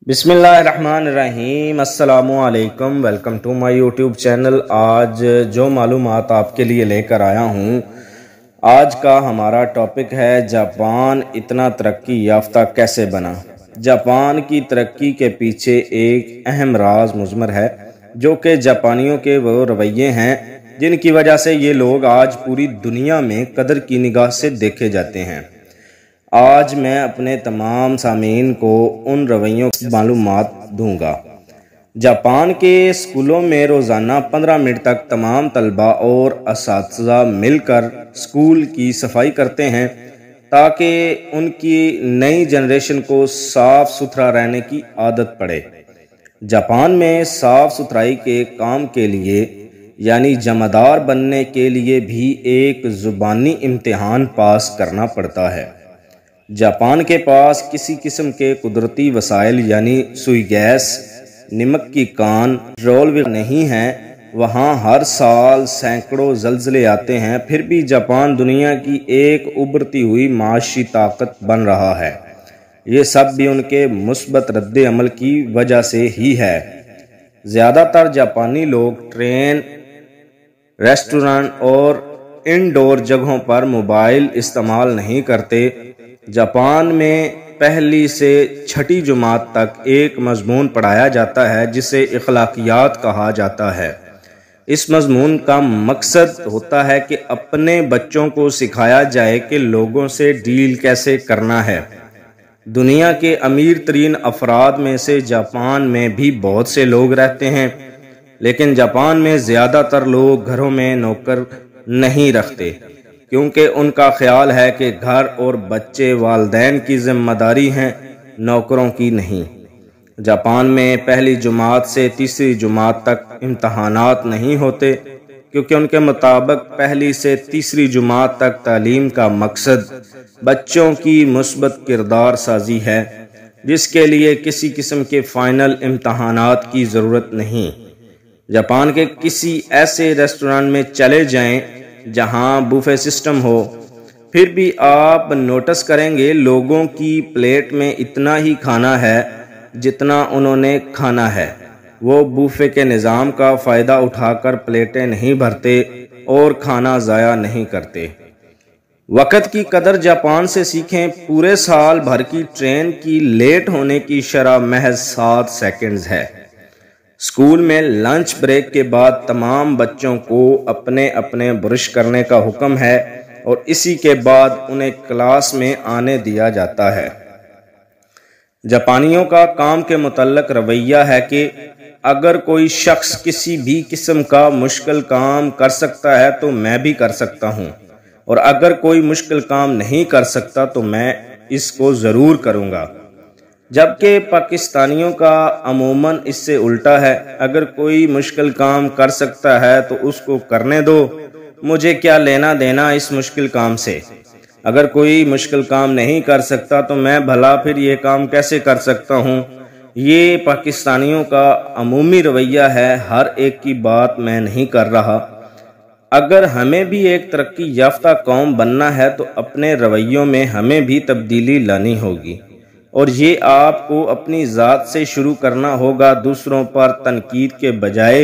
بسم اللہ الرحمن الرحیم۔ السلام علیکم، welcome to my YouTube channel. آج جو معلومات آپ کے لیے لے کر آیا ہوں، آج کا ہمارا ٹاپک ہے جاپان اتنا ترقی یافتہ کیسے بنا۔ جاپان کی ترقی کے پیچھے ایک اہم راز مضمر ہے، جو کہ جاپانیوں کے وہ رویے ہیں جن کی وجہ سے یہ لوگ آج پوری دنیا میں قدر کی نگاہ سے دیکھے جاتے ہیں۔ آج میں اپنے تمام سامعین کو ان رویوں کی معلومات دوں گا۔ جاپان کے اسکولوں میں روزانہ 15 منٹ تک تمام طلباء اور اساتذہ مل کر اسکول کی صفائی کرتے ہیں تاکہ ان کی نئی جنریشن کو صاف ستھرا رہنے کی عادت پڑے۔ جاپان میں صاف ستھرائی کے کام کے لیے یعنی جمعدار بننے کے لیے بھی ایک زبانی امتحان پاس کرنا پڑتا ہے۔ جاپان کے پاس کسی قسم کے قدرتی وسائل یعنی سوئی گیس، نمک کی کان، پٹرول نہیں ہیں۔ وہاں ہر سال سینکڑوں زلزلے آتے ہیں، پھر بھی جاپان دنیا کی ایک ابھرتی ہوئی معاشی طاقت بن رہا ہے۔ یہ سب بھی ان کے مثبت رد عمل کی وجہ سے ہی ہے۔ زیادہ تر جاپانی لوگ ٹرین، ریسٹورانٹ اور انڈور جگہوں پر موبائل استعمال نہیں کرتے۔ جاپان میں پہلی سے چھٹی جماعت تک ایک مضمون پڑھایا جاتا ہے جسے اخلاقیات کہا جاتا ہے۔ اس مضمون کا مقصد ہوتا ہے کہ اپنے بچوں کو سکھایا جائے کہ لوگوں سے ڈیل کیسے کرنا ہے۔ دنیا کے امیر ترین افراد میں سے جاپان میں بھی بہت سے لوگ رہتے ہیں، لیکن جاپان میں زیادہ تر لوگ گھروں میں نوکر نہیں رکھتے، کیونکہ ان کا خیال ہے کہ گھر اور بچے والدین کی ذمہ داری ہیں، نوکروں کی نہیں۔ جاپان میں پہلی جماعت سے تیسری جماعت تک امتحانات نہیں ہوتے، کیونکہ ان کے مطابق پہلی سے تیسری جماعت تک تعلیم کا مقصد بچوں کی مثبت کردار سازی ہے، جس کے لیے کسی قسم کے فائنل امتحانات کی ضرورت نہیں۔ جاپان کے کسی ایسے ریسٹورانٹ میں چلے جائیں جہاں بوفے سسٹم ہو، پھر بھی آپ نوٹس کریں گے لوگوں کی پلیٹ میں اتنا ہی کھانا ہے جتنا انہوں نے کھانا ہے۔ وہ بوفے کے نظام کا فائدہ اٹھا کر پلیٹیں نہیں بھرتے اور کھانا ضائع نہیں کرتے۔ وقت کی قدر جاپان سے سیکھیں۔ پورے سال بھر کی ٹرین کی لیٹ ہونے کی شرح محض 7 سیکنڈز ہے۔ اسکول میں لنچ بریک کے بعد تمام بچوں کو اپنے اپنے برش کرنے کا حکم ہے اور اسی کے بعد انہیں کلاس میں آنے دیا جاتا ہے۔ جاپانیوں کا کام کے متعلق رویہ ہے کہ اگر کوئی شخص کسی بھی قسم کا مشکل کام کر سکتا ہے تو میں بھی کر سکتا ہوں، اور اگر کوئی مشکل کام نہیں کر سکتا تو میں اس کو ضرور کروں گا۔ جبکہ پاکستانیوں کا عموماً اس سے الٹا ہے، اگر کوئی مشکل کام کر سکتا ہے تو اس کو کرنے دو، مجھے کیا لینا دینا اس مشکل کام سے۔ اگر کوئی مشکل کام نہیں کر سکتا تو میں بھلا پھر یہ کام کیسے کر سکتا ہوں۔ یہ پاکستانیوں کا عمومی رویہ ہے، ہر ایک کی بات میں نہیں کر رہا۔ اگر ہمیں بھی ایک ترقی یافتہ قوم بننا ہے تو اپنے رویوں میں ہمیں بھی تبدیلی لانی ہوگی، اور یہ آپ کو اپنی ذات سے شروع کرنا ہوگا۔ دوسروں پر تنقید کے بجائے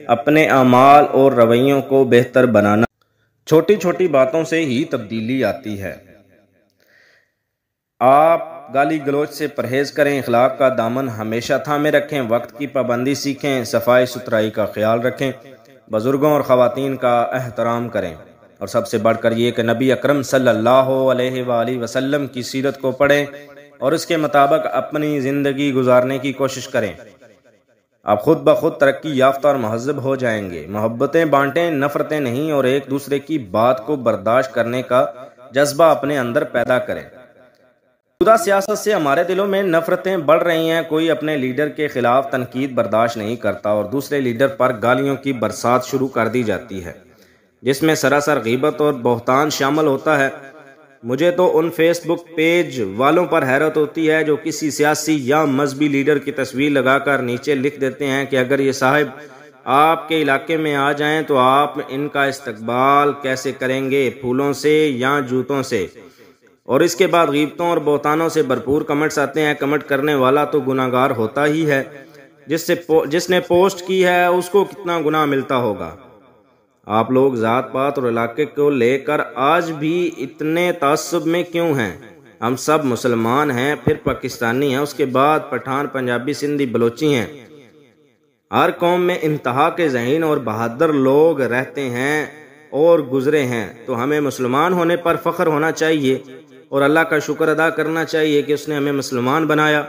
اپنے اعمال اور رویوں کو بہتر بنانا۔ چھوٹی چھوٹی باتوں سے ہی تبدیلی آتی ہے۔ آپ گالی گلوچ سے پرہیز کریں، اخلاق کا دامن ہمیشہ تھامے رکھیں، وقت کی پابندی سیکھیں، صفائی ستھرائی کا خیال رکھیں، بزرگوں اور خواتین کا احترام کریں، اور سب سے بڑھ کر یہ کہ نبی اکرم صلی اللہ علیہ وآلہ وسلم کی سیرت کو پڑھیں اور اس کے مطابق اپنی زندگی گزارنے کی کوشش کریں۔ آپ خود بخود ترقی یافتہ اور مہذب ہو جائیں گے۔ محبتیں بانٹیں، نفرتیں نہیں، اور ایک دوسرے کی بات کو برداشت کرنے کا جذبہ اپنے اندر پیدا کریں۔ موجودہ سیاست سے ہمارے دلوں میں نفرتیں بڑھ رہی ہیں۔ کوئی اپنے لیڈر کے خلاف تنقید برداشت نہیں کرتا اور دوسرے لیڈر پر گالیوں کی برسات شروع کر دی جاتی ہے، جس میں سراسر غیبت اور بہتان شامل ہوتا ہے۔ مجھے تو ان فیس بک پیج والوں پر حیرت ہوتی ہے جو کسی سیاسی یا مذہبی لیڈر کی تصویر لگا کر نیچے لکھ دیتے ہیں کہ اگر یہ صاحب آپ کے علاقے میں آ جائیں تو آپ ان کا استقبال کیسے کریں گے، پھولوں سے یا جوتوں سے۔ اور اس کے بعد غیبتوں اور بہتانوں سے بھرپور کمنٹس آتے ہیں۔ کمنٹ کرنے والا تو گناہگار ہوتا ہی ہے، جس نے پوسٹ کی ہے اس کو کتنا گناہ ملتا ہوگا۔ آپ لوگ ذات پات اور علاقے کو لے کر آج بھی اتنے تعصب میں کیوں ہیں؟ ہم سب مسلمان ہیں، پھر پاکستانی ہیں، اس کے بعد پٹھان، پنجابی، سندھی، بلوچی ہیں۔ ہر قوم میں انتہا کے ذہین اور بہادر لوگ رہتے ہیں اور گزرے ہیں، تو ہمیں مسلمان ہونے پر فخر ہونا چاہیے اور اللہ کا شکر ادا کرنا چاہیے کہ اس نے ہمیں مسلمان بنایا،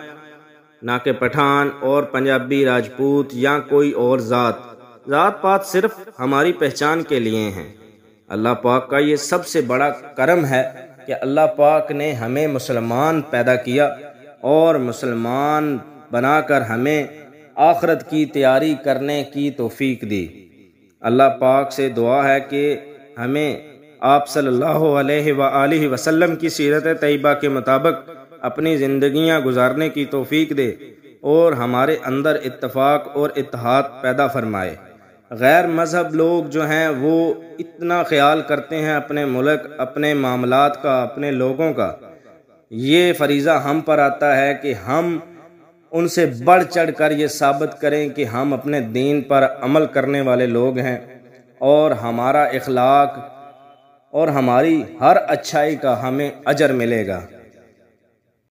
نہ کہ پٹھان اور پنجابی، راجپوت یا کوئی اور ذات پات صرف ہماری پہچان کے لیے ہیں۔ اللہ پاک کا یہ سب سے بڑا کرم ہے کہ اللہ پاک نے ہمیں مسلمان پیدا کیا اور مسلمان بنا کر ہمیں آخرت کی تیاری کرنے کی توفیق دی۔ اللہ پاک سے دعا ہے کہ ہمیں آپ صلی اللہ علیہ وآلہ وسلم کی سیرت طیبہ کے مطابق اپنی زندگیاں گزارنے کی توفیق دے اور ہمارے اندر اتفاق اور اتحاد پیدا فرمائے۔ غیر مذہب لوگ جو ہیں وہ اتنا خیال کرتے ہیں اپنے ملک، اپنے معاملات کا، اپنے لوگوں کا۔ یہ فریضہ ہم پر آتا ہے کہ ہم ان سے بڑھ چڑھ کر یہ ثابت کریں کہ ہم اپنے دین پر عمل کرنے والے لوگ ہیں اور ہمارا اخلاق اور ہماری ہر اچھائی کا ہمیں اجر ملے گا۔